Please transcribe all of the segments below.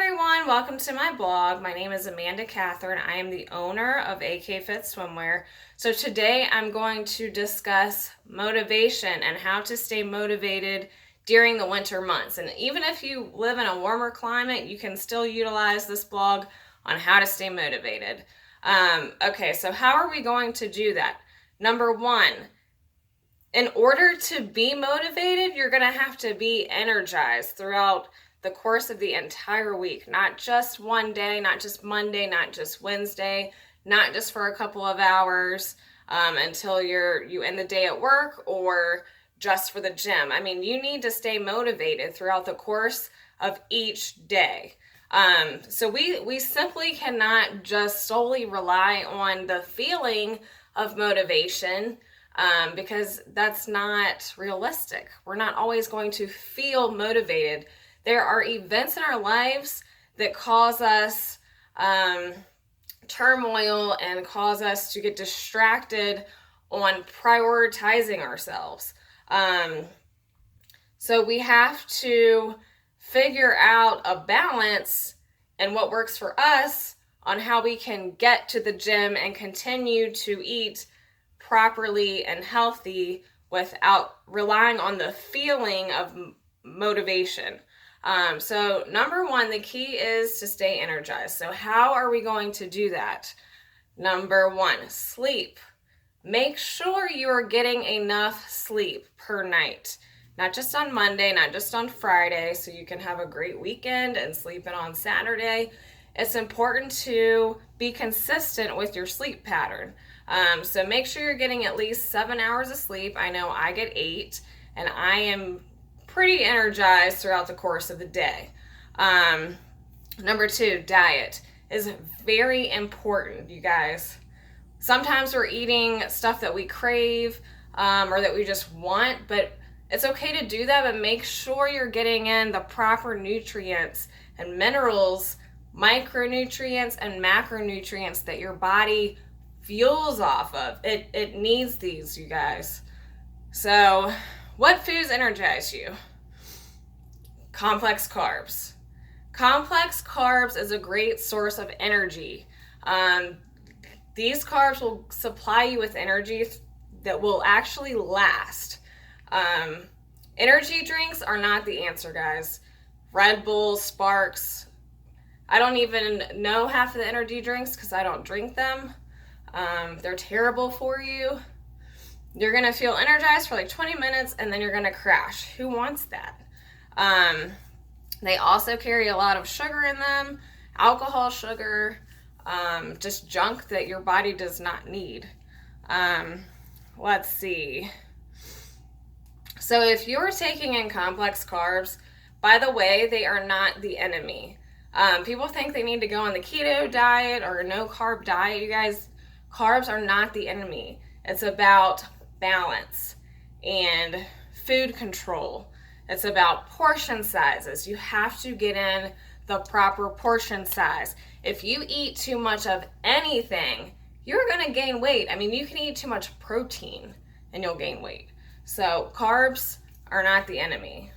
everyone, welcome to my blog. My name is Amanda Catherine. I am the owner of AK Fit Swimwear. So today I'm going to discuss motivation and how to stay motivated during the winter months. And even if you live in a warmer climate, you can still utilize this blog on how to stay motivated. Okay, so how are we going to do that? Number one, in order to be motivated, you're going to have to be energized throughout the course of the entire week, not just one day, not just Monday, not just Wednesday, not just for a couple of hours until you end the day at work or just for the gym. I mean, you need to stay motivated throughout the course of each day. So we simply cannot just solely rely on the feeling of motivation because that's not realistic. We're not always going to feel motivated. There are events in our lives that cause us turmoil and cause us to get distracted on prioritizing ourselves. So we have to figure out a balance and what works for us on how we can get to the gym and continue to eat properly and healthy without relying on the feeling of motivation. So number one, the key is to stay energized. So how are we going to do that? Number one, sleep. Make sure you are getting enough sleep per night. Not just on Monday, not just on Friday, so you can have a great weekend and sleep in on Saturday. It's important to be consistent with your sleep pattern. So make sure you're getting at least 7 hours of sleep. I know I get 8, and I am pretty energized throughout the course of the day. Number two, diet is very important, you guys. Sometimes we're eating stuff that we crave or that we just want, but it's okay to do that, but make sure you're getting in the proper nutrients and minerals, micronutrients and macronutrients that your body fuels off of. It needs these, you guys. So what foods energize you? Complex carbs. Complex carbs is a great source of energy. These carbs will supply you with energy that will actually last. Energy drinks are not the answer, guys. Red Bull, Sparks. I don't even know half of the energy drinks because I don't drink them. They're terrible for you. You're going to feel energized for like 20 minutes and then you're going to crash. Who wants that? They also carry a lot of sugar in them, alcohol, sugar, just junk that your body does not need. Let's see. So if you're taking in complex carbs, by the way, they are not the enemy. People think they need to go on the keto diet or a no carb diet. You guys, carbs are not the enemy. It's about balance and food control. It's about portion sizes. You have to get in the proper portion size. If you eat too much of anything, you're going to gain weight. I mean, you can eat too much protein and you'll gain weight. So carbs are not the enemy.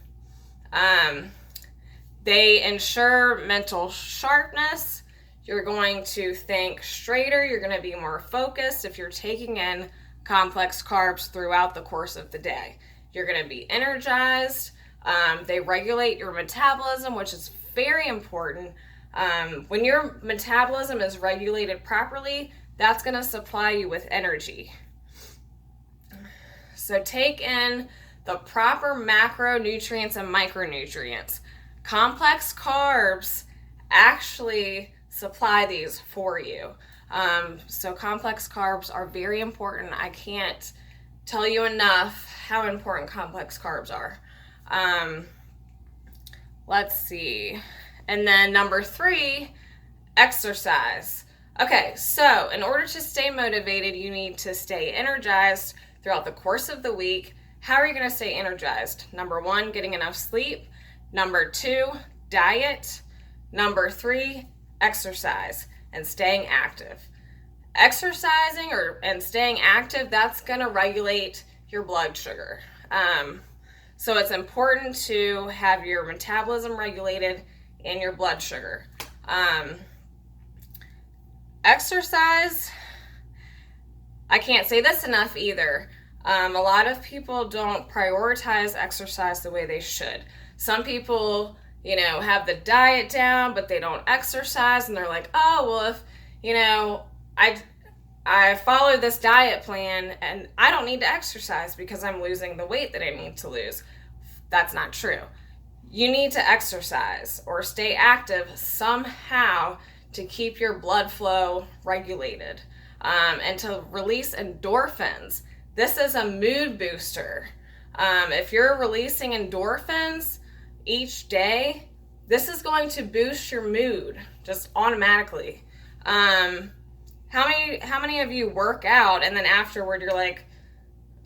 They ensure mental sharpness. You're going to think straighter. You're going to be more focused if you're taking in complex carbs throughout the course of the day. You're going to be energized. They regulate your metabolism, which is very important. When your metabolism is regulated properly, that's going to supply you with energy. So take in the proper macronutrients and micronutrients. Complex carbs actually supply these for you. So complex carbs are very important. I can't tell you enough how important complex carbs are. Let's see. And then number 3, exercise. Okay, so in order to stay motivated, you need to stay energized throughout the course of the week. How are you going to stay energized? Number 1, getting enough sleep. Number 2, diet. Number 3, exercise and staying active. Exercising and staying active, that's going to regulate your blood sugar. So it's important to have your metabolism regulated and your blood sugar. Exercise, I can't say this enough either. A lot of people don't prioritize exercise the way they should. Some people, have the diet down, but they don't exercise, and they're like, oh, well, if, I follow this diet plan and I don't need to exercise because I'm losing the weight that I need to lose. That's not true. You need to exercise or stay active somehow to keep your blood flow regulated, and to release endorphins. This is a mood booster. If you're releasing endorphins each day, this is going to boost your mood just automatically. How many of you work out and then afterward you're like,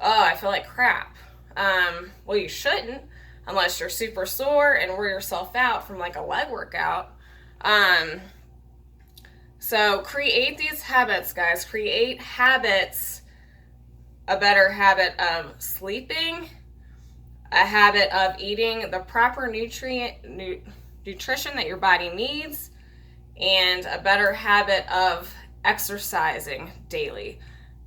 oh, I feel like crap? Well, you shouldn't, unless you're super sore and wore yourself out from like a leg workout. So create these habits, guys. Create habits. A better habit of sleeping, a habit of eating the proper nutrition that your body needs, and a better habit of exercising daily.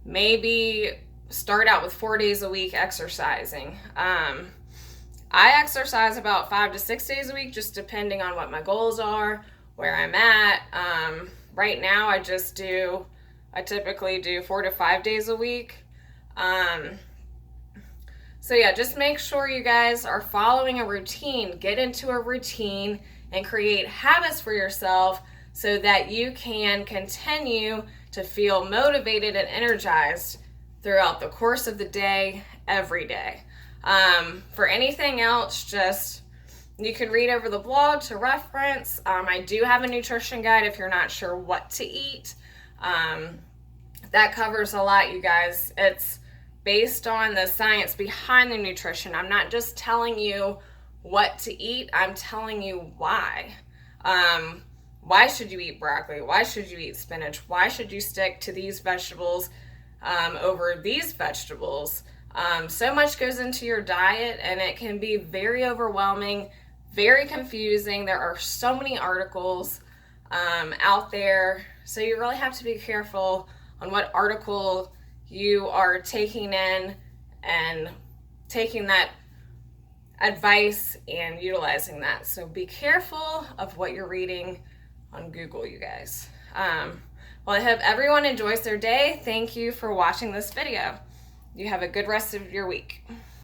Maybe start out with 4 days a week exercising. I exercise about 5 to 6 days a week, just depending on what my goals are, where I'm at. Right now, I typically do 4 to 5 days a week. So yeah, just make sure you guys are following a routine. Get into a routine and create habits for yourself so that you can continue to feel motivated and energized throughout the course of the day, every day. For anything else, you can read over the blog to reference. I do have a nutrition guide if you're not sure what to eat. That covers a lot, you guys. It's based on the science behind the nutrition. I'm not just telling you what to eat, I'm telling you why. Why should you eat broccoli? Why should you eat spinach? Why should you stick to these vegetables over these vegetables? So much goes into your diet, and it can be very overwhelming, very confusing. There are so many articles out there, so you really have to be careful on what article you are taking in and taking that advice and utilizing that. So be careful of what you're reading on Google, you guys. Well, I hope everyone enjoys their day. Thank you for watching this video. You have a good rest of your week.